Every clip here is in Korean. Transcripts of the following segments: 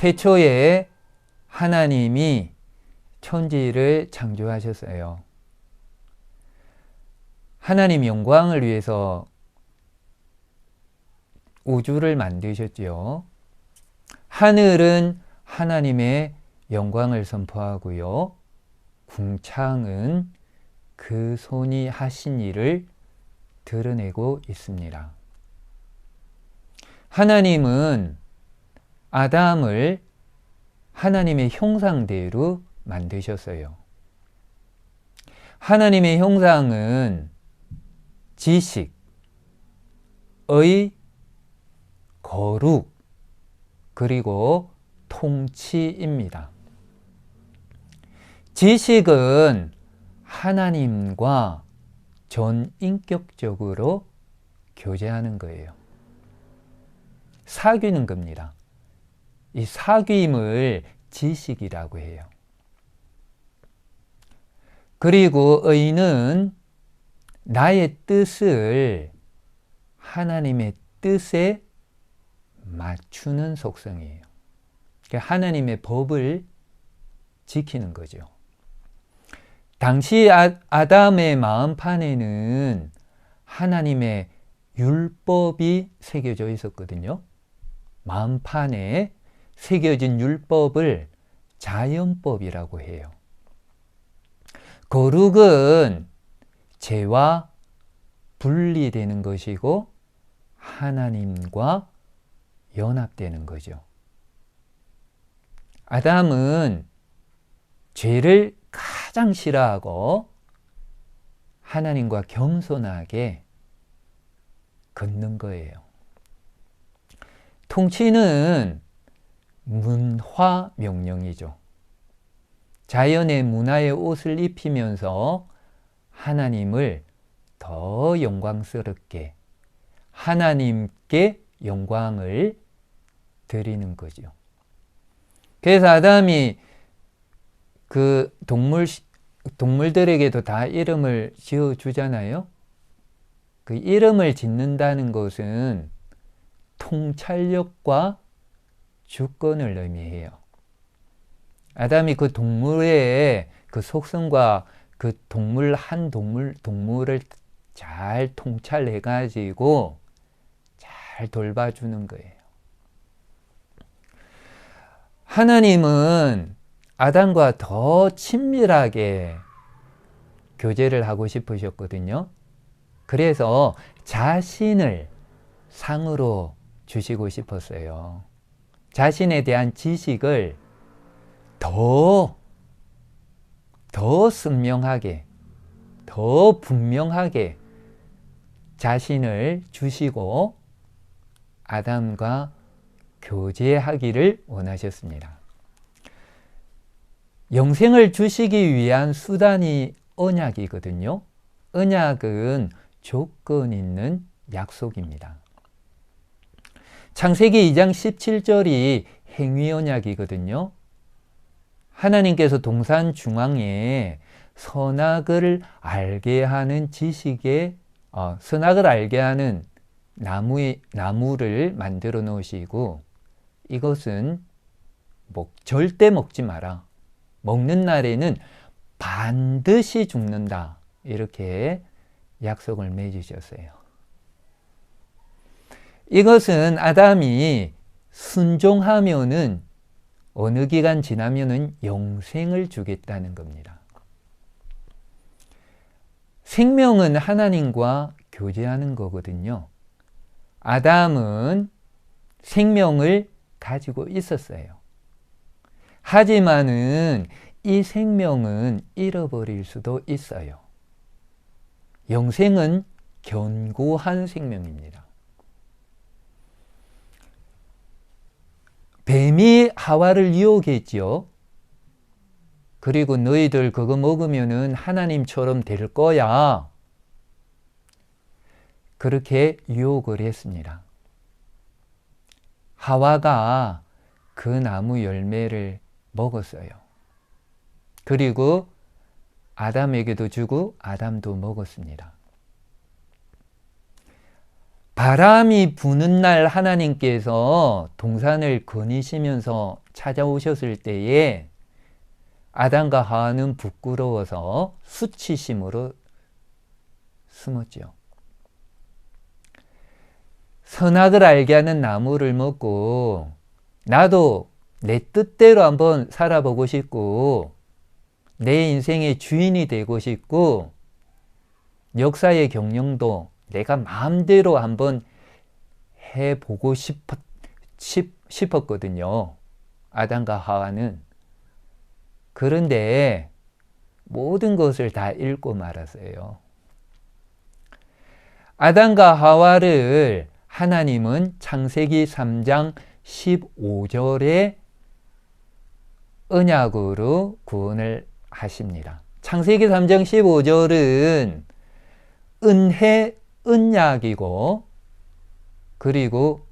태초에 하나님이 천지를 창조하셨어요. 하나님 영광을 위해서 우주를 만드셨지요. 하늘은 하나님의 영광을 선포하고요. 궁창은 그 손이 하신 일을 드러내고 있습니다. 하나님은 아담을 하나님의 형상대로 만드셨어요. 하나님의 형상은 지식, 의, 거룩, 그리고 통치입니다. 지식은 하나님과 전인격적으로 교제하는 거예요. 사귀는 겁니다. 이 사귐을 지식이라고 해요. 그리고 의는 나의 뜻을 하나님의 뜻에 맞추는 속성이에요. 그러니까 하나님의 법을 지키는 거죠. 당시 아담의 마음판에는 하나님의 율법이 새겨져 있었거든요. 마음판에 새겨진 율법을 자연법이라고 해요. 거룩은 죄와 분리되는 것이고 하나님과 연합되는 거죠. 아담은 죄를 가장 싫어하고 하나님과 겸손하게 걷는 거예요. 통치는 문화 명령이죠. 자연의 문화의 옷을 입히면서 하나님을 더 영광스럽게 하나님께 영광을 드리는 거죠. 그래서 아담이 그 동물들에게도 다 이름을 지어주잖아요. 그 이름을 짓는다는 것은 통찰력과 주권을 의미해요. 아담이 그 동물의 그 속성과 그 동물을 잘 통찰해가지고 잘 돌봐주는 거예요. 하나님은 아담과 더 친밀하게 교제를 하고 싶으셨거든요. 그래서 자신을 상으로 주시고 싶었어요. 자신에 대한 지식을 더 선명하게, 더 분명하게 자신을 주시고 아담과 교제하기를 원하셨습니다. 영생을 주시기 위한 수단이 언약이거든요. 언약은 조건 있는 약속입니다. 창세기 2장 17절이 행위 언약이거든요. 하나님께서 동산 중앙에 선악을 알게 하는 선악을 알게 하는 나무를 만들어 놓으시고 이것은 절대 먹지 마라. 먹는 날에는 반드시 죽는다. 이렇게 약속을 맺으셨어요. 이것은 아담이 순종하면은 어느 기간 지나면은 영생을 주겠다는 겁니다. 생명은 하나님과 교제하는 거거든요. 아담은 생명을 가지고 있었어요. 하지만은 이 생명은 잃어버릴 수도 있어요. 영생은 견고한 생명입니다. 뱀이 하와를 유혹했지요. 그리고 너희들 그거 먹으면은 하나님처럼 될 거야. 그렇게 유혹을 했습니다. 하와가 그 나무 열매를 먹었어요. 그리고 아담에게도 주고 아담도 먹었습니다. 바람이 부는 날 하나님께서 동산을 거니시면서 찾아오셨을 때에 아담과 하와는 부끄러워서 수치심으로 숨었죠. 선악을 알게 하는 나무를 먹고 나도 내 뜻대로 한번 살아보고 싶고 내 인생의 주인이 되고 싶고 역사의 경영도 내가 마음대로 한번 해보고 싶었거든요. 아담과 하와는. 그런데 모든 것을 다 잃고 말았어요. 아담과 하와를 하나님은 창세기 3장 15절에 언약으로 구원을 하십니다. 창세기 3장 15절은 은혜, 언약이고 그리고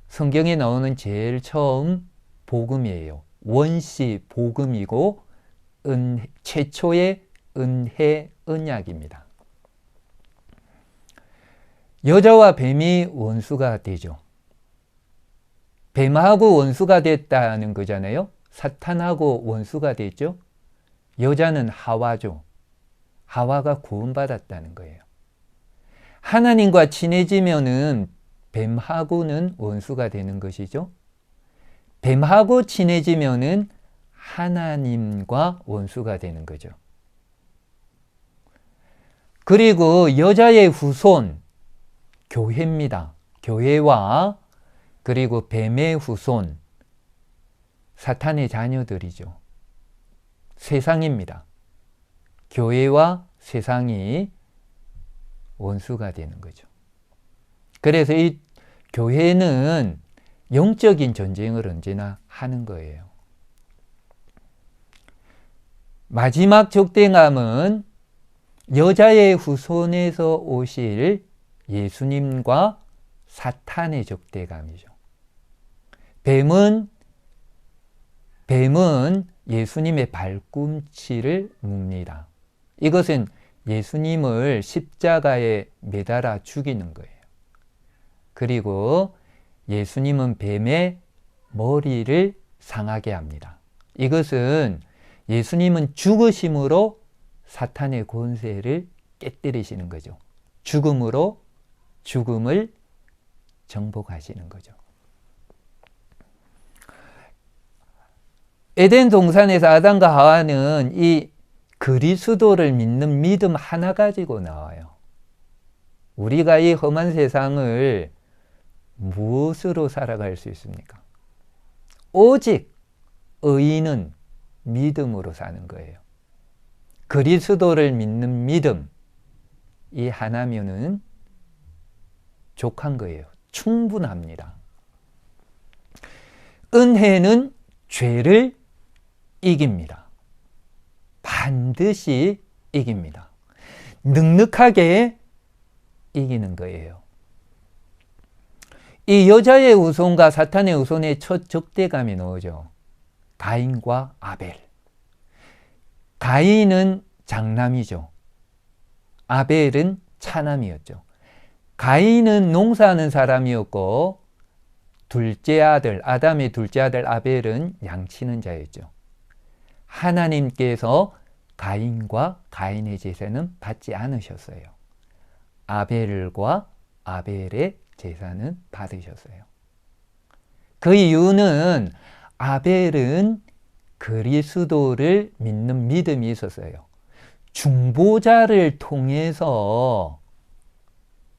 성경에 나오는 제일 처음 복음이에요. 원시 복음이고 최초의 은혜, 언약입니다. 여자와 뱀이 원수가 되죠. 뱀하고 원수가 됐다는 거잖아요. 사탄하고 원수가 됐죠. 여자는 하와죠. 하와가 구원받았다는 거예요. 하나님과 친해지면은 뱀하고는 원수가 되는 것이죠. 뱀하고 친해지면은 하나님과 원수가 되는 거죠. 그리고 여자의 후손, 교회입니다. 교회와 그리고 뱀의 후손, 사탄의 자녀들이죠. 세상입니다. 교회와 세상이 원수가 되는 거죠. 그래서 이 교회는 영적인 전쟁을 언제나 하는 거예요. 마지막 적대감은 여자의 후손에서 오실 예수님과 사탄의 적대감이죠. 뱀은 예수님의 발꿈치를 묵니다. 이것은 예수님을 십자가에 매달아 죽이는 거예요. 그리고 예수님은 뱀의 머리를 상하게 합니다. 이것은 예수님은 죽으심으로 사탄의 권세를 깨뜨리시는 거죠. 죽음으로 죽음을 정복하시는 거죠. 에덴 동산에서 아담과 하와는 이 그리스도를 믿는 믿음 하나 가지고 나와요. 우리가 이 험한 세상을 무엇으로 살아갈 수 있습니까? 오직 의인은 믿음으로 사는 거예요. 그리스도를 믿는 믿음, 이 하나면은 족한 거예요. 충분합니다. 은혜는 죄를 이깁니다. 반드시 이깁니다. 넉넉하게 이기는 거예요. 이 여자의 후손과 사탄의 후손의 첫 적대감이 나오죠. 가인과 아벨. 가인은 장남이죠. 아벨은 차남이었죠. 가인은 농사하는 사람이었고 둘째 아들, 아담의 둘째 아들 아벨은 양치는 자였죠. 하나님께서 가인과 가인의 제사는 받지 않으셨어요. 아벨과 아벨의 제사는 받으셨어요. 그 이유는 아벨은 그리스도를 믿는 믿음이 있었어요. 중보자를 통해서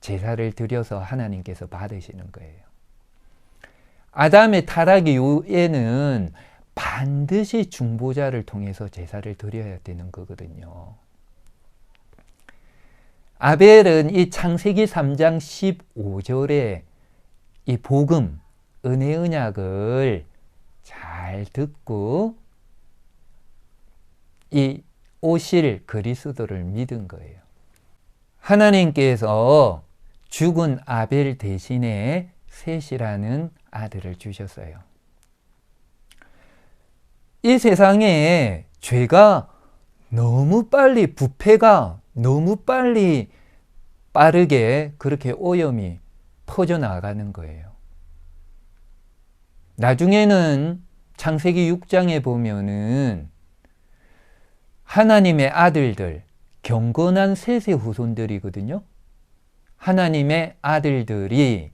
제사를 드려서 하나님께서 받으시는 거예요. 아담의 타락 이후에는 반드시 중보자를 통해서 제사를 드려야 되는 거거든요. 아벨은 이 창세기 3장 15절에 이 복음, 은혜 언약을 잘 듣고 이 오실 그리스도를 믿은 거예요. 하나님께서 죽은 아벨 대신에 셋이라는 아들을 주셨어요. 이 세상에 죄가 너무 빨리, 부패가 너무 빠르게 그렇게 오염이 퍼져나가는 거예요. 나중에는 창세기 6장에 보면은 하나님의 아들들, 경건한 셋의 후손들이거든요. 하나님의 아들들이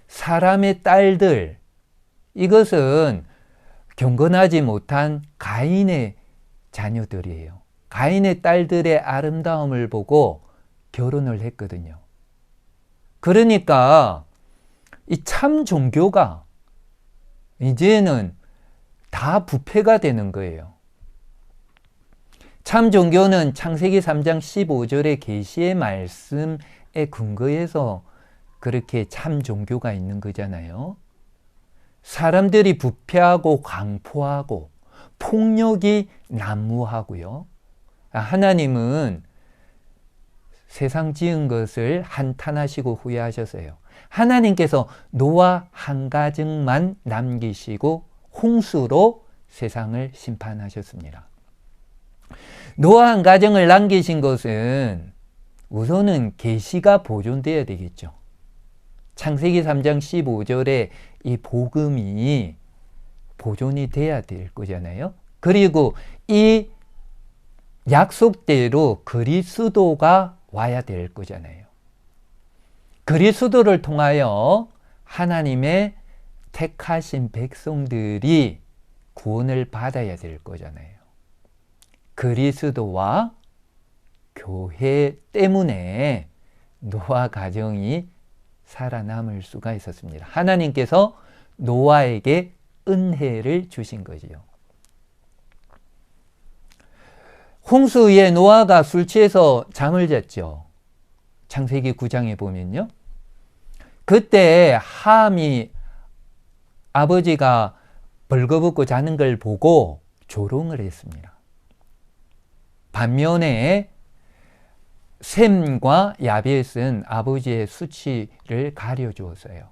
사람의 딸들, 이것은 경건하지 못한 가인의 자녀들이에요. 가인의 딸들의 아름다움을 보고 결혼을 했거든요. 그러니까 이 참 종교가 이제는 다 부패가 되는 거예요. 참 종교는 창세기 3장 15절의 계시의 말씀에 근거해서 그렇게 참 종교가 있는 거잖아요. 사람들이 부패하고 강포하고 폭력이 난무하고요. 하나님은 세상 지은 것을 한탄하시고 후회하셨어요. 하나님께서 노아 한 가정만 남기시고 홍수로 세상을 심판하셨습니다. 노아 한 가정을 남기신 것은 우선은 계시가 보존되어야 되겠죠. 창세기 3장 15절에 이 복음이 보존이 돼야 될 거잖아요. 그리고 이 약속대로 그리스도가 와야 될 거잖아요. 그리스도를 통하여 하나님의 택하신 백성들이 구원을 받아야 될 거잖아요. 그리스도와 교회 때문에 노아 가정이 살아남을 수가 있었습니다. 하나님께서 노아에게 은혜를 주신 거지요. 홍수에 노아가 술 취해서 잠을 잤죠. 창세기 9장에 보면요. 그때 함이 아버지가 벌거벗고 자는 걸 보고 조롱을 했습니다. 반면에 셈과 야벳은 아버지의 수치를 가려주었어요.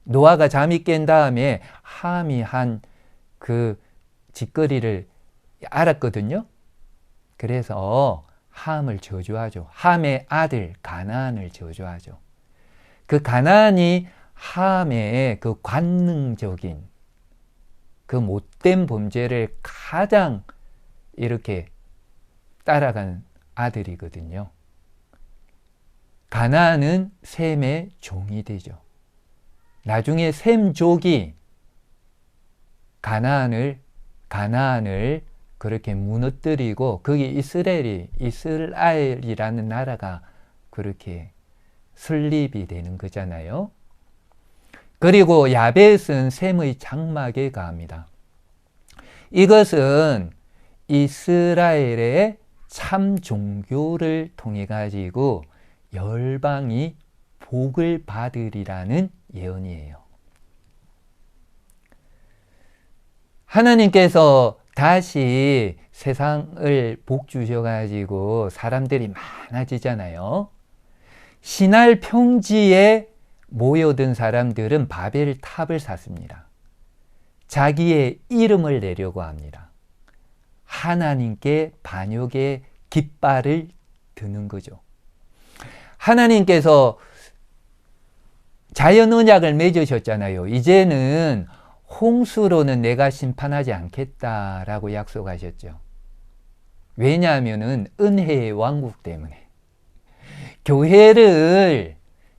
노아가 잠이 깬 다음에 함이 한 그 짓거리를 알았거든요. 그래서 함을 저주하죠. 함의 아들 가나안을 저주하죠. 그 가나안이 함의 그 관능적인 그 못된 범죄를 가장 이렇게 따라간 아들이거든요. 가나안은 셈의 종이 되죠. 나중에 셈족이 가나안을 그렇게 무너뜨리고 거기 이스라엘이라는 나라가 그렇게 설립이 되는 거잖아요. 그리고 야벳은 셈의 장막에 가합니다. 이것은 이스라엘의 참 종교를 통해 가지고 열방이 복을 받으리라는 예언이에요. 하나님께서 다시 세상을 복 주셔가지고 사람들이 많아지잖아요. 시날 평지에 모여든 사람들은 바벨 탑을 샀습니다. 자기의 이름을 내려고 합니다. 하나님께 반역의 깃발을 드는 거죠. 하나님께서 자연 언약을 맺으셨잖아요. 이제는 홍수로는 내가 심판하지 않겠다라고 약속하셨죠. 왜냐하면은 은혜의 왕국 때문에. 교회를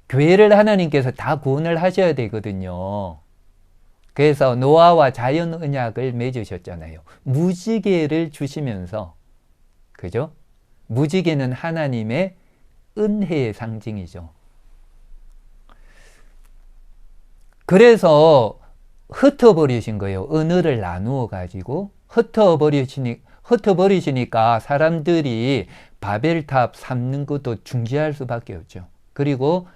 하나님께서 다 구원을 하셔야 되거든요. 그래서 노아와 자연 언약을 맺으셨잖아요. 무지개를 주시면서, 그죠? 무지개는 하나님의 은혜의 상징이죠. 그래서 흩어버리신 거예요. 은혜를 나누어 가지고 흩어버리시니까 사람들이 바벨탑 삼는 것도 중지할 수밖에 없죠. 그리고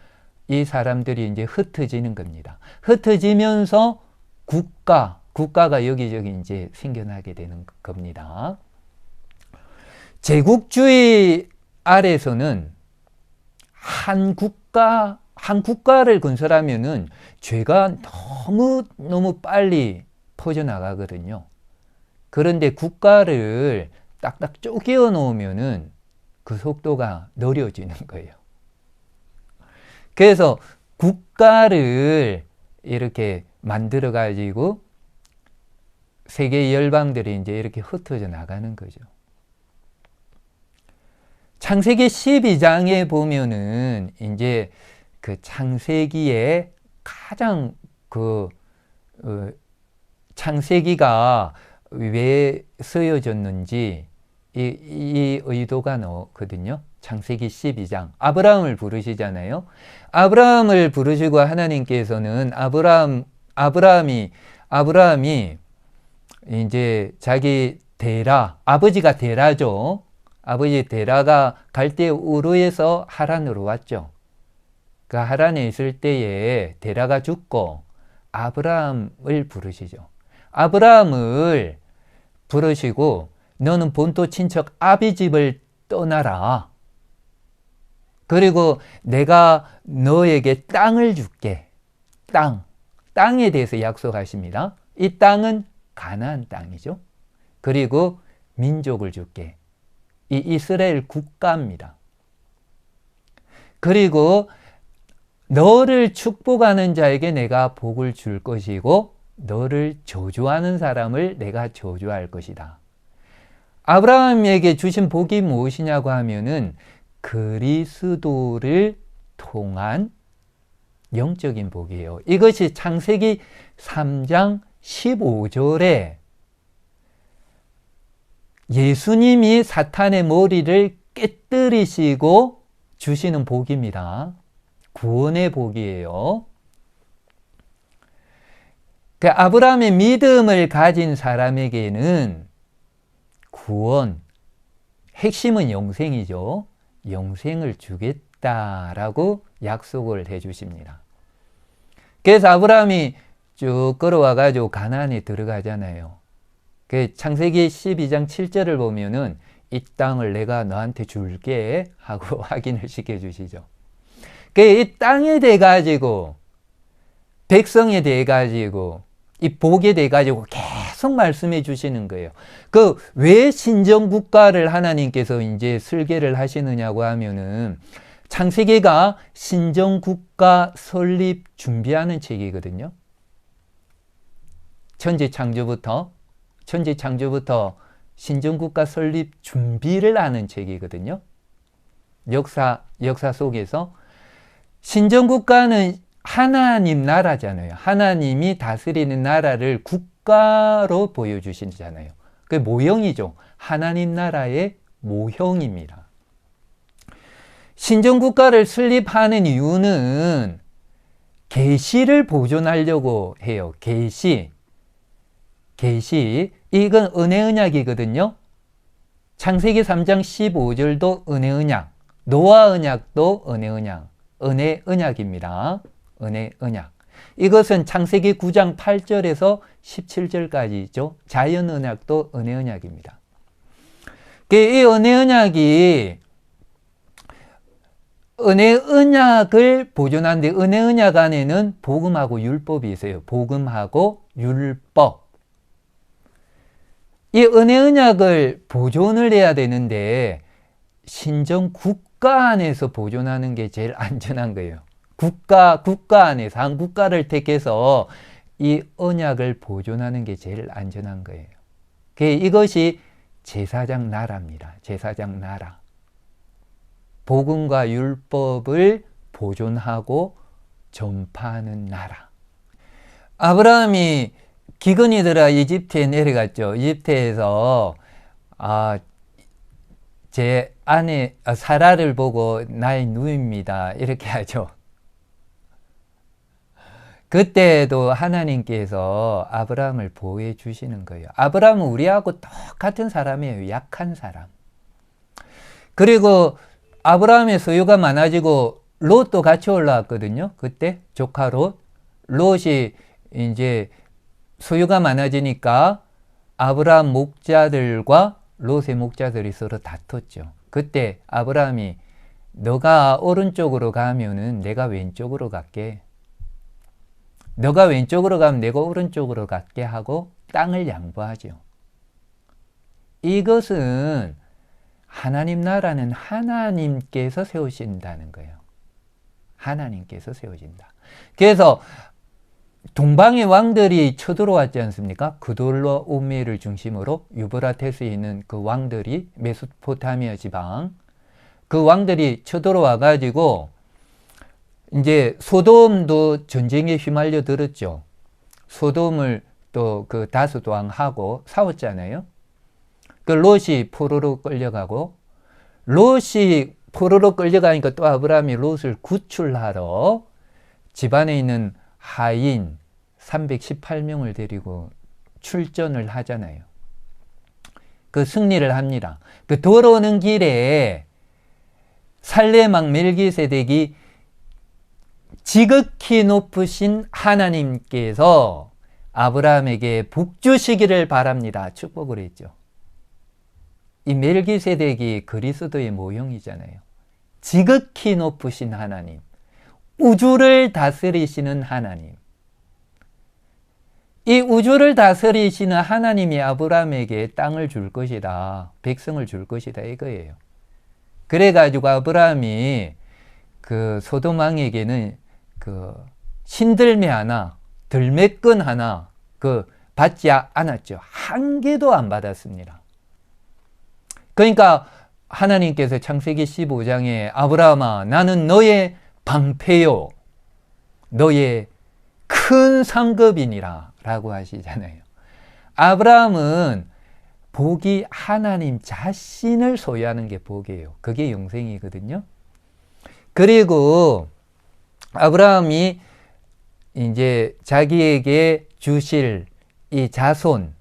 이 사람들이 이제 흩어지는 겁니다. 흩어지면서 국가가 여기저기 이제 생겨나게 되는 겁니다. 제국주의 아래서는 한 국가를 건설하면은 죄가 너무 빨리 퍼져나가거든요. 그런데 국가를 딱딱 쪼개어 놓으면은 그 속도가 느려지는 거예요. 그래서 국가를 이렇게 만들어 가지고 세계 열방들이 이제 이렇게 흩어져 나가는 거죠. 창세기 12장에 보면은 이제 그 창세기에 가장 창세기가 왜 쓰여졌는지 이 의도가 나오거든요. 창세기 12장. 아브라함을 부르시잖아요. 아브라함을 부르시고 하나님께서는 아브라함이 이제 자기 데라, 아버지가 데라죠. 아버지 데라가 갈대 우르에서 하란으로 왔죠. 그 하란에 있을 때에 데라가 죽고 아브라함을 부르시죠. 아브라함을 부르시고 너는 본토 친척 아비 집을 떠나라. 그리고 내가 너에게 땅을 줄게. 땅에 대해서 약속하십니다. 이 땅은 가나안 땅이죠. 그리고 민족을 줄게. 이 이스라엘 국가입니다. 그리고 너를 축복하는 자에게 내가 복을 줄 것이고 너를 저주하는 사람을 내가 저주할 것이다. 아브라함에게 주신 복이 무엇이냐고 하면은 그리스도를 통한 영적인 복이에요. 이것이 창세기 3장 15절에 예수님이 사탄의 머리를 깨뜨리시고 주시는 복입니다. 구원의 복이에요. 그 아브라함의 믿음을 가진 사람에게는 구원, 핵심은 영생이죠. 영생을 주겠다라고 약속을 해 주십니다. 그래서 아브라함이 쭉 걸어와가지고 가나안에 들어가잖아요. 그 창세기 12장 7절을 보면은 이 땅을 내가 너한테 줄게 하고 확인을 시켜주시죠. 이 땅에 대해 가지고 백성에 대해 가지고 이 복에 대해 가지고 계속 말씀해 주시는 거예요. 그 왜 신정 국가를 하나님께서 이제 설계를 하시느냐고 하면은 창세기가 신정 국가 설립 준비하는 책이거든요. 천지 창조부터 신정 국가 설립 준비를 하는 책이거든요. 역사 속에서 신정 국가는 하나님 나라잖아요. 하나님이 다스리는 나라를 국가로 보여주시잖아요. 그게 모형이죠. 하나님 나라의 모형입니다. 신정 국가를 설립하는 이유는 계시를 보존하려고 해요. 계시. 이건 은혜 언약이거든요. 창세기 3장 15절도 은혜 언약, 노아 언약도 은혜 언약입니다. 은혜 언약. 이것은 창세기 9장 8절에서 17절까지죠. 자연 언약도 은혜 언약입니다. 이 은혜 언약을 보존하는데 은혜 언약 안에는 복음하고 율법이 있어요. 복음하고 율법. 이 은혜 언약을 보존을 해야 되는데 신정 국가 안에서 보존하는 게 제일 안전한 거예요. 국가 안에서 한 국가를 택해서 이 언약을 보존하는 게 제일 안전한 거예요. 이것이 제사장 나라입니다. 제사장 나라. 복음과 율법을 보존하고 전파하는 나라. 아브라함이 기근이 들어 이집트에 내려갔죠. 이집트에서 제 아내 사라를 보고 나의 누이입니다. 이렇게 하죠. 그때도 하나님께서 아브라함을 보호해 주시는 거예요. 아브라함은 우리하고 똑같은 사람이에요. 약한 사람. 그리고 아브라함의 소유가 많아지고 롯도 같이 올라왔거든요. 그때 조카 롯이 이제 소유가 많아지니까 아브라함 목자들과 롯의 목자들이 서로 다퉜죠. 그때 아브라함이 너가 오른쪽으로 가면은 내가 왼쪽으로 갈게. 너가 왼쪽으로 가면 내가 오른쪽으로 갈게 하고 땅을 양보하죠. 이것은 하나님 나라는 하나님께서 세우신다는 거예요. 하나님께서 세우신다. 그래서 동방의 왕들이 쳐들어왔지 않습니까? 그돌로오메를 중심으로 유브라테스에 있는 그 왕들이 메소포타미아 지방 그 왕들이 쳐들어와 가지고 이제 소돔도 전쟁에 휘말려 들었죠. 소돔을 또 그 다섯 왕하고 싸웠잖아요. 그 롯이 포로로 끌려가고 롯이 포로로 끌려가니까 또 아브라함이 롯을 구출하러 집안에 있는 하인 318명을 데리고 출전을 하잖아요. 그 승리를 합니다. 그 돌아오는 길에 살레막 멜기세덱이 지극히 높으신 하나님께서 아브라함에게 복 주시기를 바랍니다. 축복을 했죠. 이 멜기세덱이 그리스도의 모형이잖아요. 지극히 높으신 하나님, 우주를 다스리시는 하나님. 이 우주를 다스리시는 하나님이 아브라함에게 땅을 줄 것이다. 백성을 줄 것이다. 이거예요. 그래가지고 아브라함이 그 소돔 왕에게는 그 신들매 하나, 들매끈 하나 그 받지 않았죠. 한 개도 안 받았습니다. 그러니까 하나님께서 창세기 15장에 아브라함아 나는 너의 방패요 너의 큰 상급이니라 라고 하시잖아요. 아브라함은 복이 하나님 자신을 소유하는 게 복이에요. 그게 영생이거든요. 그리고 아브라함이 이제 자기에게 주실 이 자손,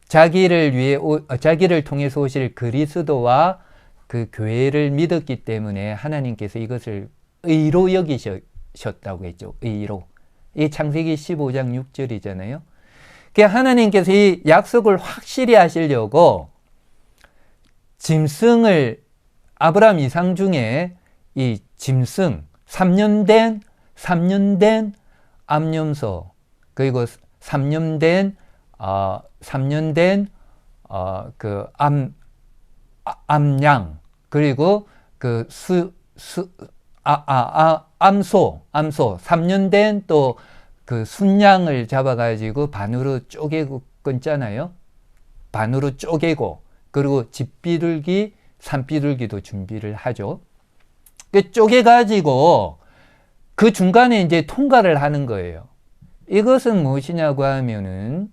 자기를 통해서 오실 그리스도와 그 교회를 믿었기 때문에 하나님께서 이것을 의로 여기셨다고 했죠. 의로. 이 창세기 15장 6절이잖아요. 하나님께서 이 약속을 확실히 하시려고 짐승을 아브라함 이상 중에 이 짐승 3년 된 암염소 그리고 3년 된 그 암양 그리고 그 암소 3년 된 또 그 순양을 잡아가지고 반으로 쪼개고 끊잖아요. 반으로 쪼개고 그리고 집비둘기, 산비둘기도 준비를 하죠. 그 쪼개가지고 그 중간에 이제 통과를 하는 거예요. 이것은 무엇이냐고 하면은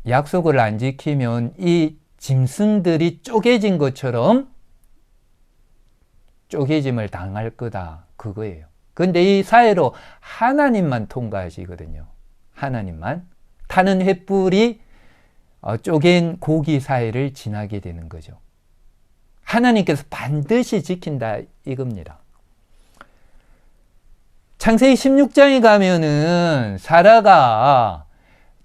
약속을 안 지키면 이 짐승들이 쪼개진 것처럼 쪼개짐을 당할 거다. 그거예요. 근데 이 사이로 하나님만 통과하시거든요. 하나님만. 타는 횃불이 쪼갠 고기 사이를 지나게 되는 거죠. 하나님께서 반드시 지킨다 이겁니다. 창세기 16장에 가면은 사라가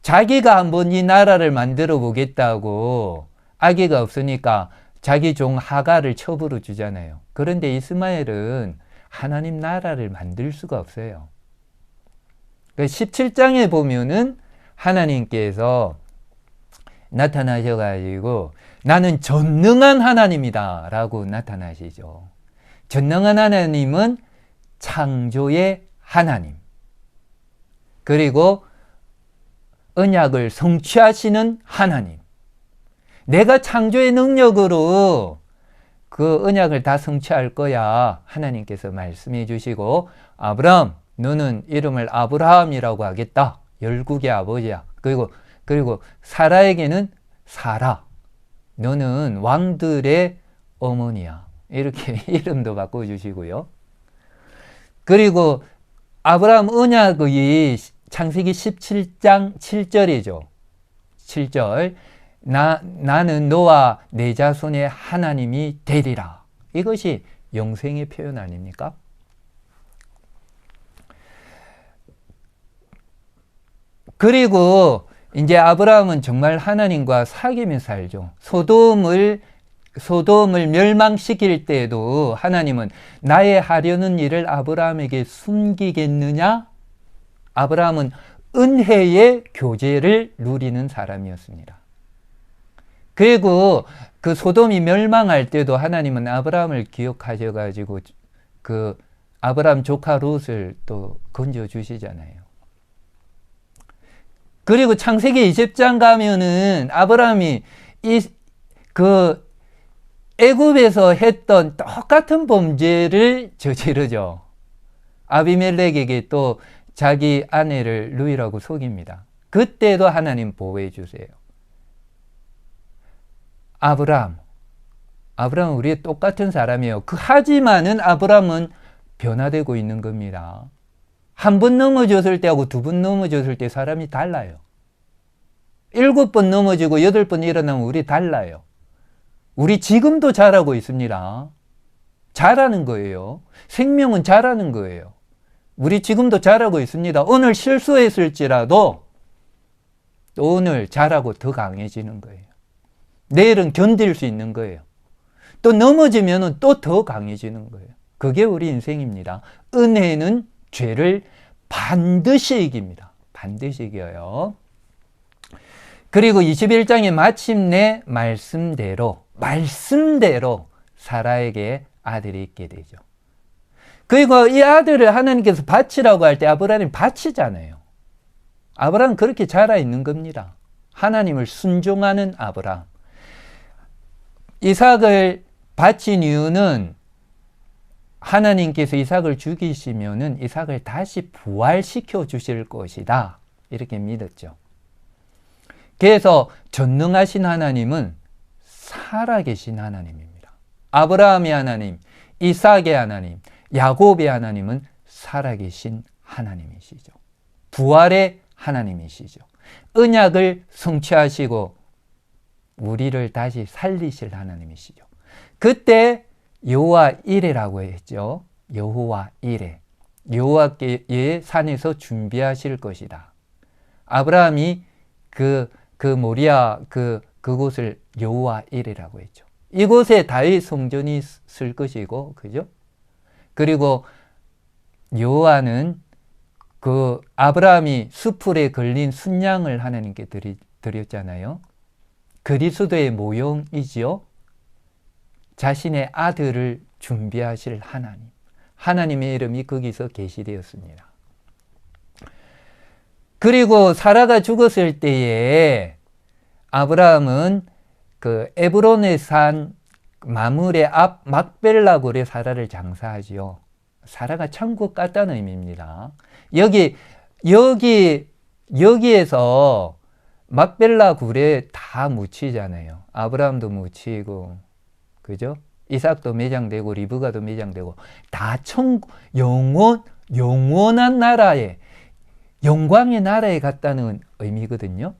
자기가 한번 이 나라를 만들어 보겠다고 아기가 없으니까 자기 종 하가를 첩으로 주잖아요. 그런데 이스마엘은 하나님 나라를 만들 수가 없어요. 17장에 보면은 하나님께서 나타나셔가지고 나는 전능한 하나님이다 라고 나타나시죠. 전능한 하나님은 창조의 하나님 그리고 언약을 성취하시는 하나님. 내가 창조의 능력으로 그 언약을 다 성취할 거야 하나님께서 말씀해 주시고 아브라함 너는 이름을 아브라함이라고 하겠다. 열국의 아버지야. 그리고 사라에게는 사라 너는 왕들의 어머니야. 이렇게 이름도 바꿔주시고요. 그리고 아브라함 언약의 창세기 17장 7절이죠. 7절 나는 너와 내 자손의 하나님이 되리라. 이것이 영생의 표현 아닙니까? 그리고 이제 아브라함은 정말 하나님과 사귀며 살죠. 소돔을 멸망시킬 때에도 하나님은 나의 하려는 일을 아브라함에게 숨기겠느냐? 아브라함은 은혜의 교제를 누리는 사람이었습니다. 그리고 그 소돔이 멸망할 때도 하나님은 아브라함을 기억하셔가지고 그 아브라함 조카 롯을 또 건져주시잖아요. 그리고 창세기 20장 가면은 아브라함이 애굽에서 했던 똑같은 범죄를 저지르죠. 아비멜렉에게 또 자기 아내를 루이라고 속입니다. 그때도 하나님 보호해 주세요. 아브라함은 우리의 똑같은 사람이에요. 하지만은 아브라함은 변화되고 있는 겁니다. 한 번 넘어졌을 때하고 두 번 넘어졌을 때 사람이 달라요. 7번 넘어지고 8번 일어나면 우리 달라요. 우리 지금도 잘하고 있습니다. 잘하는 거예요. 생명은 잘하는 거예요. 우리 지금도 잘하고 있습니다. 오늘 실수했을지라도 또 오늘 잘하고 더 강해지는 거예요. 내일은 견딜 수 있는 거예요. 또 넘어지면 또 더 강해지는 거예요. 그게 우리 인생입니다. 은혜는 죄를 반드시 이깁니다. 반드시 이겨요. 그리고 21장에 마침내 말씀대로 사라에게 아들이 있게 되죠. 그리고 이 아들을 하나님께서 바치라고 할 때 아브라함이 바치잖아요. 아브라함은 그렇게 자라 있는 겁니다. 하나님을 순종하는 아브라함. 이삭을 바친 이유는 하나님께서 이삭을 죽이시면은 이삭을 다시 부활시켜 주실 것이다. 이렇게 믿었죠. 그래서 전능하신 하나님은 살아계신 하나님입니다. 아브라함의 하나님, 이삭의 하나님, 야곱의 하나님은 살아계신 하나님이시죠. 부활의 하나님이시죠. 언약을 성취하시고 우리를 다시 살리실 하나님이시죠. 그때 여호와 이레라고 했죠. 여호와 이레. 여호와께의 산에서 준비하실 것이다. 아브라함이 모리아 그곳을 여호와 이레라고 했죠. 이곳에 다윗 성전이 쓸 것이고, 그죠? 그리고 여호와는 아브라함이 수풀에 걸린 순양을 하나님께 드렸잖아요. 그리스도의 모형이지요. 자신의 아들을 준비하실 하나님. 하나님의 이름이 거기서 계시되었습니다. 그리고 사라가 죽었을 때에 아브라함은 에브론에 산 마물의 앞 막벨라굴에 사라를 장사하지요. 사라가 천국 같다는 의미입니다. 여기에서 막벨라 굴에 다 묻히잖아요. 아브라함도 묻히고, 그죠? 이삭도 매장되고, 리브가도 매장되고, 다 영원한 나라에, 영광의 나라에 갔다는 의미거든요.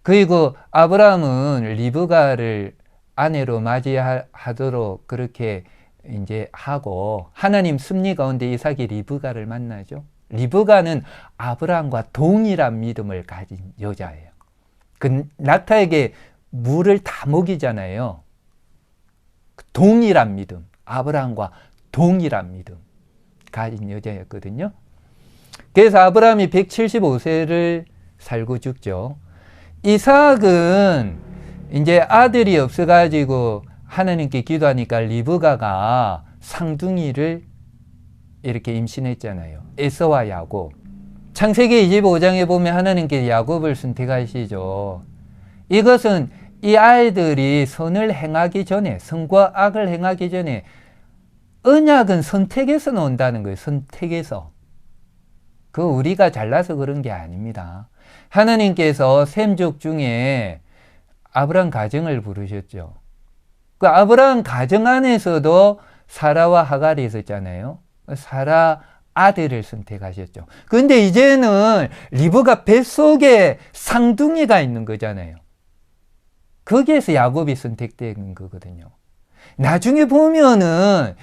그리고 아브라함은 리브가를 아내로 맞이하도록 그렇게 이제 하고, 하나님 섭리 가운데 이삭이 리브가를 만나죠. 리브가는 아브라함과 동일한 믿음을 가진 여자예요. 낙타에게 물을 다 먹이잖아요. 동일한 믿음, 아브라함과 동일한 믿음 가진 여자였거든요. 그래서 아브라함이 175세를 살고 죽죠. 이삭은 이제 아들이 없어가지고 하나님께 기도하니까 리브가가 상둥이를 이렇게 임신했잖아요. 에서와 야곱. 창세기 25장에 보면 하나님께 야곱을 선택하시죠. 이것은 이 아이들이 선을 행하기 전에, 선과 악을 행하기 전에 언약은 선택에서 나온다는 거예요. 선택에서. 우리가 잘나서 그런 게 아닙니다. 하나님께서 셈족 중에 아브라함 가정을 부르셨죠. 아브라함 가정 안에서도 사라와 하갈이 있었잖아요. 사라 아들을 선택하셨죠. 그런데 이제는 리브가 뱃속에 상둥이가 있는 거잖아요. 거기에서 야곱이 선택된 거거든요. 나중에 보면은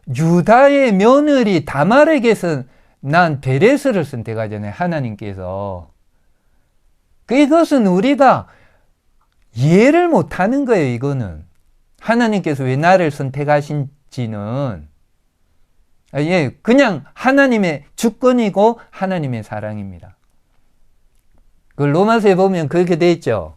유다의 며느리 다말에게서 난 베레스를 선택하잖아요. 하나님께서. 이것은 우리가 이해를 못하는 거예요. 이거는 하나님께서 왜 나를 선택하신지는 그냥 하나님의 주권이고 하나님의 사랑입니다. 로마서에 보면 그렇게 돼 있죠.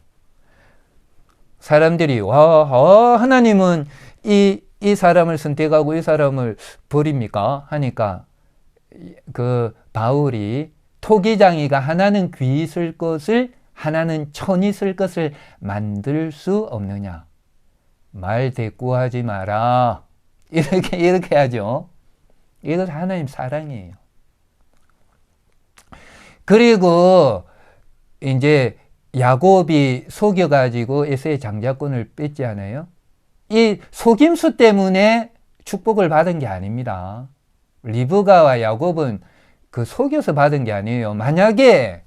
사람들이 하나님은 이 이 사람을 선택하고 이 사람을 버립니까? 하니까 그 바울이 토기장이가 하나는 귀 있을 것을 하나는 천 있을 것을 만들 수 없느냐. 말 대꾸하지 마라. 이렇게 하죠. 이것은 하나님 사랑이에요. 그리고 이제 야곱이 속여가지고 에서의 장자권을 뺐지 않아요? 이 속임수 때문에 축복을 받은 게 아닙니다. 리브가와 야곱은 그 속여서 받은 게 아니에요. 만약에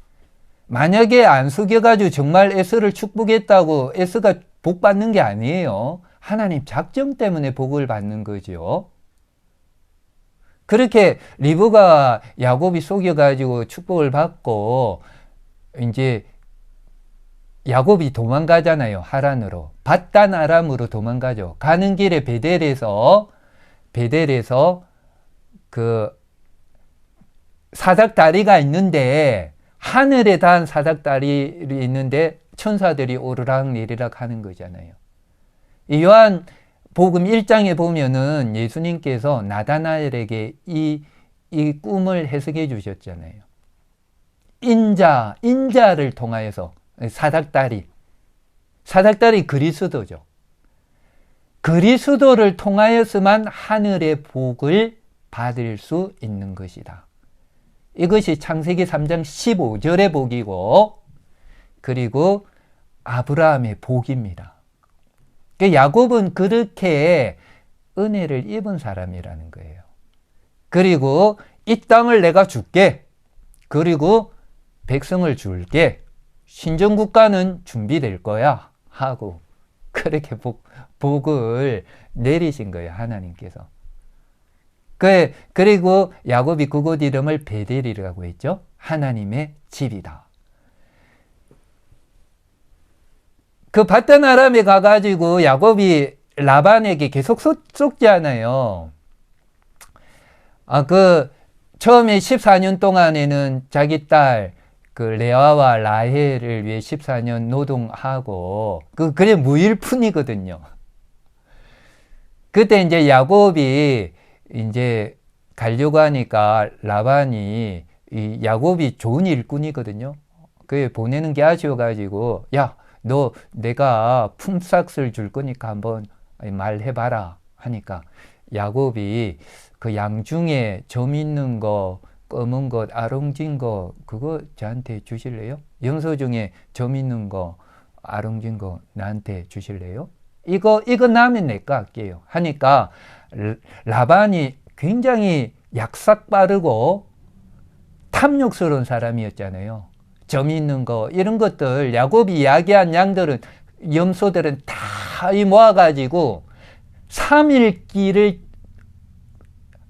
안 속여가지고 정말 에서를 축복했다고 에서가 복 받는 게 아니에요. 하나님 작정 때문에 복을 받는 거죠. 그렇게 리브가와 야곱이 속여가지고 축복을 받고 이제 야곱이 도망가잖아요. 하란으로. 밧단 아람으로 도망가죠. 가는 길에 베델에서 그 사닥다리가 있는데 하늘에 닿은 사닥다리이 있는데 천사들이 오르락내리락 하는 거잖아요. 이 요한복음 1장에 보면은 예수님께서 나다나엘에게 이 꿈을 해석해 주셨잖아요. 인자를 통하여서 사닥다리 그리스도죠. 그리스도를 통하여서만 하늘의 복을 받을 수 있는 것이다. 이것이 창세기 3장 15절의 복이고 그리고 아브라함의 복입니다. 야곱은 그렇게 은혜를 입은 사람이라는 거예요. 그리고 이 땅을 내가 줄게. 그리고 백성을 줄게. 신정국가는 준비될 거야. 하고 그렇게 복을 내리신 거예요. 하나님께서. 그리고 야곱이 그곳 이름을 베델이라고 했죠. 하나님의 집이다. 그 밧단 아람에 가가지고 야곱이 라반에게 계속 속잖아요. 처음에 14년 동안에는 자기 딸 그 레아와 라헬을 위해 14년 노동하고 그게 무일푼이거든요. 그때 이제 야곱이 이제 가려고 하니까 라반이 이 야곱이 좋은 일꾼이거든요. 그 보내는 게 아쉬워가지고 야, 너 내가 품삯을 줄 거니까 한번 말해봐라 하니까 야곱이 그 양 중에 점 있는 거, 검은 것, 아롱진 거 그거 저한테 주실래요? 염소 중에 점 있는 거, 아롱진 거 나한테 주실래요? 이거 나면 내가 할게요 하니까 라반이 굉장히 약삭 빠르고 탐욕스러운 사람이었잖아요. 점 있는 거 이런 것들 야곱이 이야기한 양들은 염소들은 다 모아가지고 3일 길을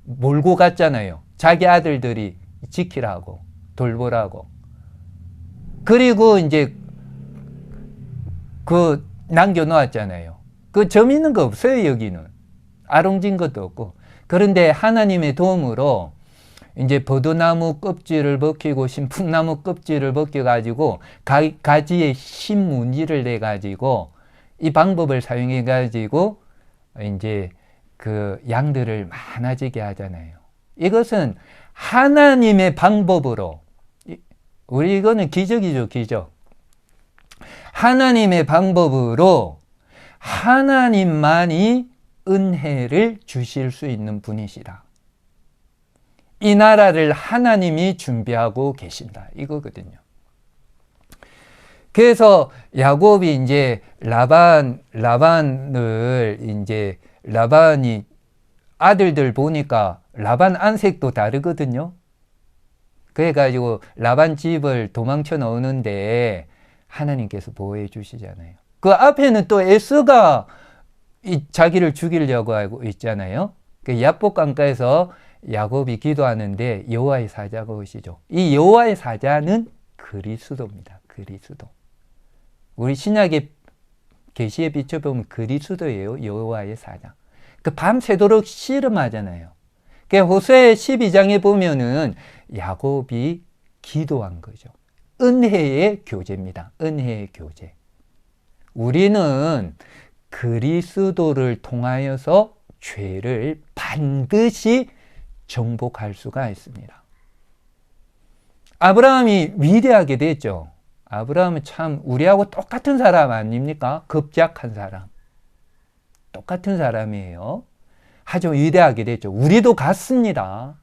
몰고 갔잖아요. 자기 아들들이 지키라고 돌보라고. 그리고 이제 그 남겨놓았잖아요. 그 점 있는 거 없어요. 여기는 아롱진 것도 없고. 그런데 하나님의 도움으로 이제 버드나무 껍질을 벗기고 신풍나무 껍질을 벗겨가지고 가지에 신문지를 내가지고 이 방법을 사용해가지고 이제 그 양들을 많아지게 하잖아요. 이것은 하나님의 방법으로 우리 이거는 기적이죠. 기적. 하나님의 방법으로 하나님만이 은혜를 주실 수 있는 분이시다. 이 나라를 하나님이 준비하고 계신다. 이거거든요. 그래서 야곱이 이제 라반이 아들들 보니까 라반 안색도 다르거든요. 그래가지고 라반 집을 도망쳐 넣는데 하나님께서 보호해 주시잖아요. 그 앞에는 또 에서가 자기를 죽이려고 하고 있잖아요. 그 야복 강가에서 야곱이 기도하는데 여호와의 사자가 오시죠. 이 여호와의 사자는 그리스도입니다. 그리스도. 우리 신약의 계시에 비춰보면 그리스도예요. 여호와의 사자. 그 밤새도록 씨름하잖아요. 그 호세아 12장에 보면은 야곱이 기도한 거죠. 은혜의 교제입니다. 은혜의 교제. 우리는 그리스도를 통하여서 죄를 반드시 정복할 수가 있습니다. 아브라함이 위대하게 됐죠. 아브라함은 참 우리하고 똑같은 사람 아닙니까? 급작한 사람. 똑같은 사람이에요. 하지만 위대하게 됐죠. 우리도 같습니다.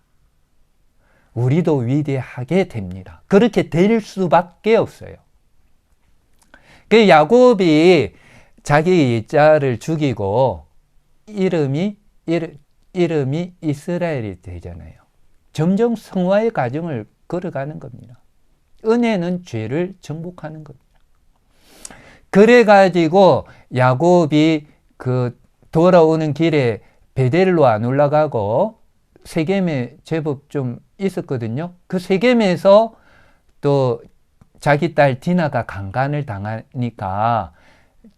우리도 위대하게 됩니다. 그렇게 될 수밖에 없어요. 그 야곱이 자기 옛자를 죽이고 이름이 이스라엘이 되잖아요. 점점 성화의 과정을 걸어가는 겁니다. 은혜는 죄를 정복하는 겁니다. 그래가지고 야곱이 그 돌아오는 길에 베델로 안 올라가고 세겜에 제법 좀 있었거든요. 그 세겜에서 또 자기 딸 디나가 강간을 당하니까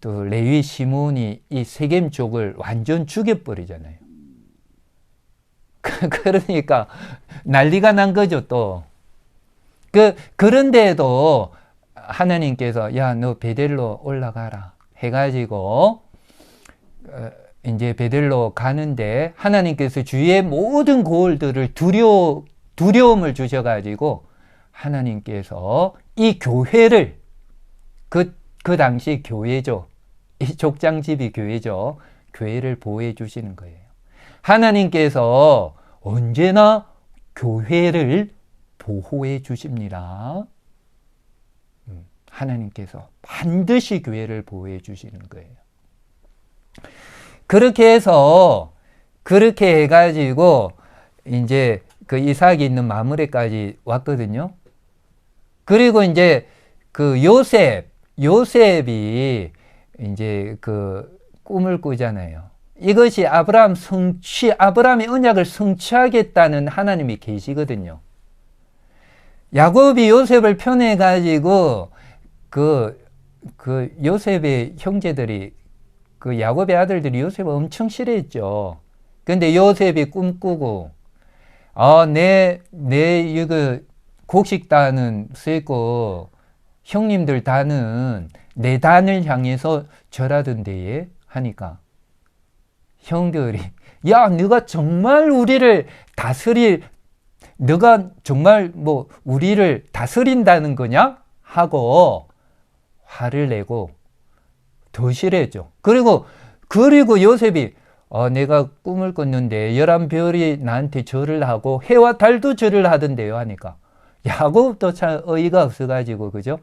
또 레위 시몬이 이 세겜 쪽을 완전 죽여버리잖아요. 그러니까 난리가 난 거죠, 또. 그런데도 하나님께서 야, 너 베델로 올라가라 해가지고 이제 베델로 가는데 하나님께서 주위의 모든 고을들을 두려움을 주셔가지고 하나님께서 이 교회를 그 당시 교회죠. 이 족장집이 교회죠. 교회를 보호해 주시는 거예요. 하나님께서 언제나 교회를 보호해 주십니다. 하나님께서 반드시 교회를 보호해 주시는 거예요. 그렇게 해가지고 이제 그 이삭이 있는 마므레까지 왔거든요. 그리고 이제 그 요셉이 이제 그 꿈을 꾸잖아요. 이것이 아브라함의 언약을 성취하겠다는 하나님이 계시거든요. 야곱이 요셉을 편해가지고 그 요셉의 형제들이 그 야곱의 아들들이 요셉을 엄청 싫어했죠. 근데 요셉이 꿈꾸고 이거 곡식단은 쓰고 형님들 단은 내 단을 향해서 절하던데 하니까 형들이 야, 너가 정말 너가 정말 뭐 우리를 다스린다는 거냐? 하고 화를 내고 더 싫어했죠. 그리고 요셉이 내가 꿈을 꿨는데 11별이 나한테 절을 하고 해와 달도 절을 하던데요 하니까 야곱도 참 어이가 없어가지고 그죠?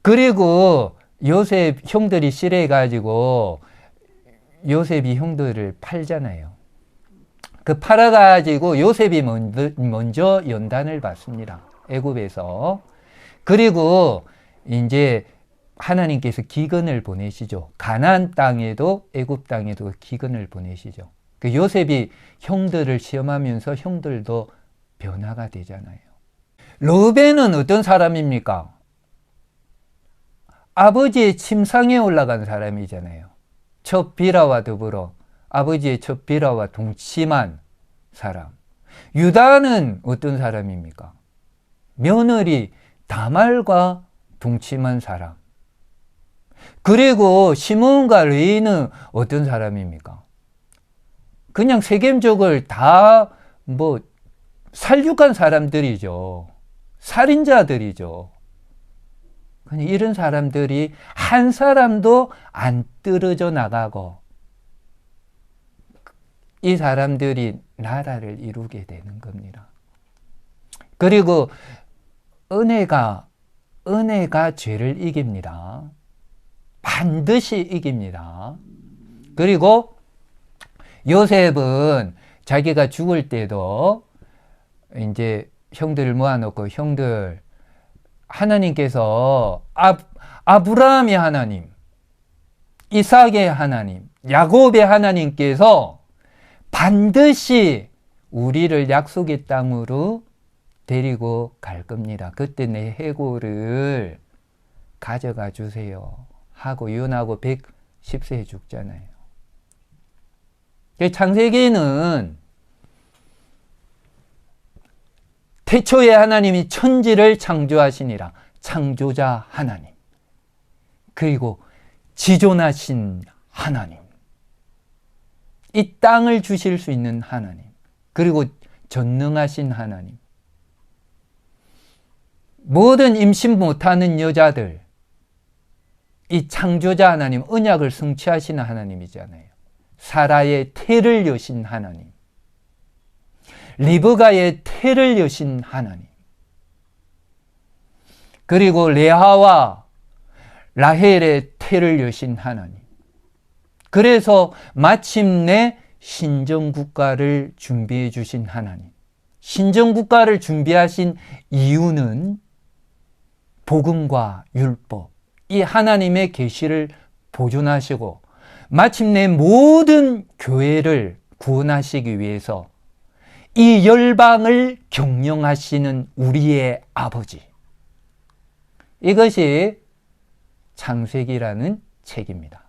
그리고 요셉 형들이 싫어해가지고 요셉이 형들을 팔잖아요. 그 팔아가지고 요셉이 먼저 연단을 받습니다. 애굽에서. 그리고 이제 하나님께서 기근을 보내시죠. 가나안 땅에도 애굽 땅에도 기근을 보내시죠. 그 요셉이 형들을 시험하면서 형들도 변화가 되잖아요. 르우벤은 어떤 사람입니까? 아버지의 침상에 올라간 사람이잖아요. 첫 비라와 더불어 아버지의 첫 비라와 동침한 사람. 유다는 어떤 사람입니까? 며느리 다말과 동침한 사람. 그리고 시몬과 레위는 어떤 사람입니까? 그냥 세겜족을 다 살육한 사람들이죠. 살인자들이죠. 이런 사람들이 한 사람도 안 떨어져 나가고 이 사람들이 나라를 이루게 되는 겁니다. 그리고 은혜가 죄를 이깁니다. 반드시 이깁니다. 그리고 요셉은 자기가 죽을 때도 이제 형들을 모아놓고 형들 하나님께서 아브라함의 하나님, 이삭의 하나님, 야곱의 하나님께서 반드시 우리를 약속의 땅으로 데리고 갈 겁니다. 그때 내 해골을 가져가 주세요 하고 유언하고 110세에 죽잖아요. 창세기는 태초에 하나님이 천지를 창조하시니라. 창조자 하나님. 그리고 지존하신 하나님, 이 땅을 주실 수 있는 하나님, 그리고 전능하신 하나님, 모든 임신 못하는 여자들, 이 창조자 하나님, 언약을 성취하시는 하나님이잖아요. 사라의 태를 여신 하나님, 리브가의 태를 여신 하나님, 그리고 레아와 라헬의 태를 여신 하나님. 그래서 마침내 신정국가를 준비해 주신 하나님. 신정국가를 준비하신 이유는 복음과 율법, 이 하나님의 계시를 보존하시고 마침내 모든 교회를 구원하시기 위해서 이 열방을 경영하시는 우리의 아버지. 이것이 창세기라는 책입니다.